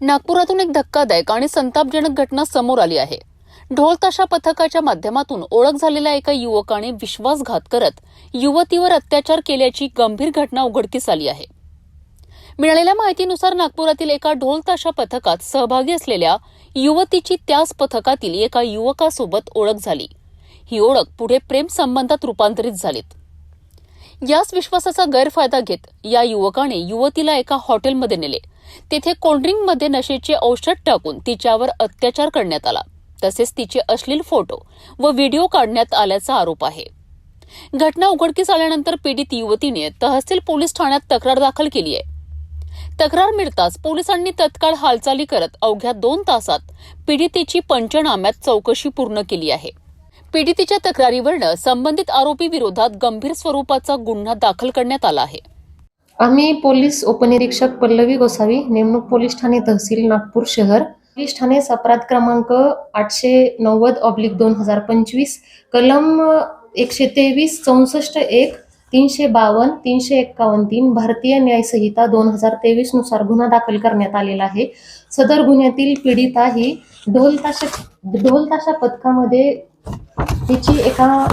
नागपुरातून एक धक्कादायक आणि संतापजनक घटना समोर आली आहे। ढोल ताशा पथकाच्या माध्यमातून ओळख झालेल्या एका युवकाने विश्वासघात करत युवतीवर अत्याचार केल्याची गंभीर घटना उघडकीस आली आहे। मिळालेल्या माहितीनुसार नागपुरातील एका ढोल ताशा पथकात सहभागी असलेल्या युवतीची त्याच पथकातील एका युवकासोबत ओळख झाली। ही ओळख पुढे प्रेम संबंधात रूपांतरित झालीत। याच विश्वासाचा गैरफायदा घेत या युवकाने युवतीला एका हॉटेलमध्ये नेले। तेथे कोल्ड्रिंकमध्ये नशेचे औषध टाकून तिच्यावर अत्याचार करण्यात आला। तसेच तिचे अश्लील फोटो व व्हिडिओ काढण्यात आल्याचा आरोप आहे। घटना उघडकीस आल्यानंतर पीडित युवतीने तहसील पोलीस ठाण्यात तक्रार दाखल केली आहे। तक्रार मिळताच पोलिसांनी तत्काळ हालचाली करत अवघ्या 2 तासात पीडितेची पंचनाम्यात चौकशी पूर्ण केली आहे। पीडितेच्या तक्रारीवरून संबंधित आरोपी विरोधात गंभीर स्वरूपाचा गुन्हा दाखल करण्यात आला आहे। आम्ही पोलीस उपनिरीक्षक पल्लवी गोसावी, नेमणूक पोलीस ठाणे तहसील नागपूर शहर, पोलीस ठाणे अपराध क्रमांक 890/2025 कलम 123 64 1 352 351 3 भारतीय न्याय संहिता 2023 नुसार गुन्हा दाखल करण्यात आलेला आहे। सदर गुन्ह्यातील पीडिता ही ढोल ताशा पथकामध्ये तिची एका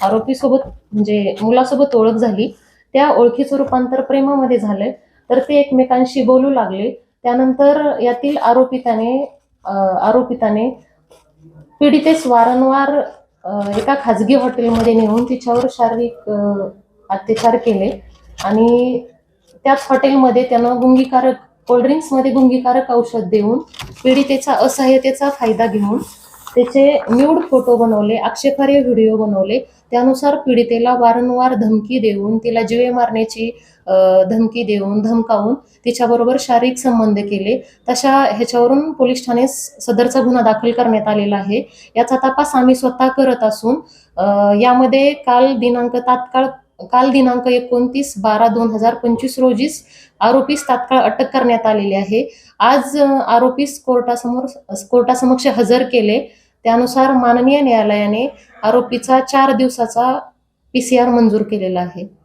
आरोपीसोबत म्हणजे मुलासोबत ओळख झाली। त्या ओळखीचं रूपांतर प्रेमामध्ये झालंय, तर ते एकमेकांशी बोलू लागले। त्यानंतर यातील आरोपिताने पीडितेस वारंवार एका खाजगी हॉटेलमध्ये नेऊन तिच्यावर शारीरिक अत्याचार केले आणि त्याच हॉटेलमध्ये त्यानं कोल्ड्रिंक्समध्ये गुंगीकारक औषध देऊन पीडितेचा असहाय्यतेचा फायदा घेऊन त्याचे न्यूड फोटो बनवले, आक्षेपार्ह व्हिडिओ बनवले। त्यानुसार पीडितेला वारंवार धमकी देऊन तिला जीवे मारण्याची धमकी देऊन धमकावून तिच्याबरोबर शारीरिक संबंध केले। तशा ह्याच्यावरून पोलीस ठाणे सदरचा गुन्हा दाखल करण्यात आलेला आहे। याचा तपास आम्ही स्वतः करत असून यामध्ये काल दिनांक 29/12/2025 रोजीच आरोपीस तात्काळ अटक करण्यात आलेली आहे। आज आरोपीस कोर्टासमक्ष हजर केले। त्यानुसार माननीय न्यायालयाने आरोपीचा 4 दिवसाचा PCR मंजूर केलेला आहे।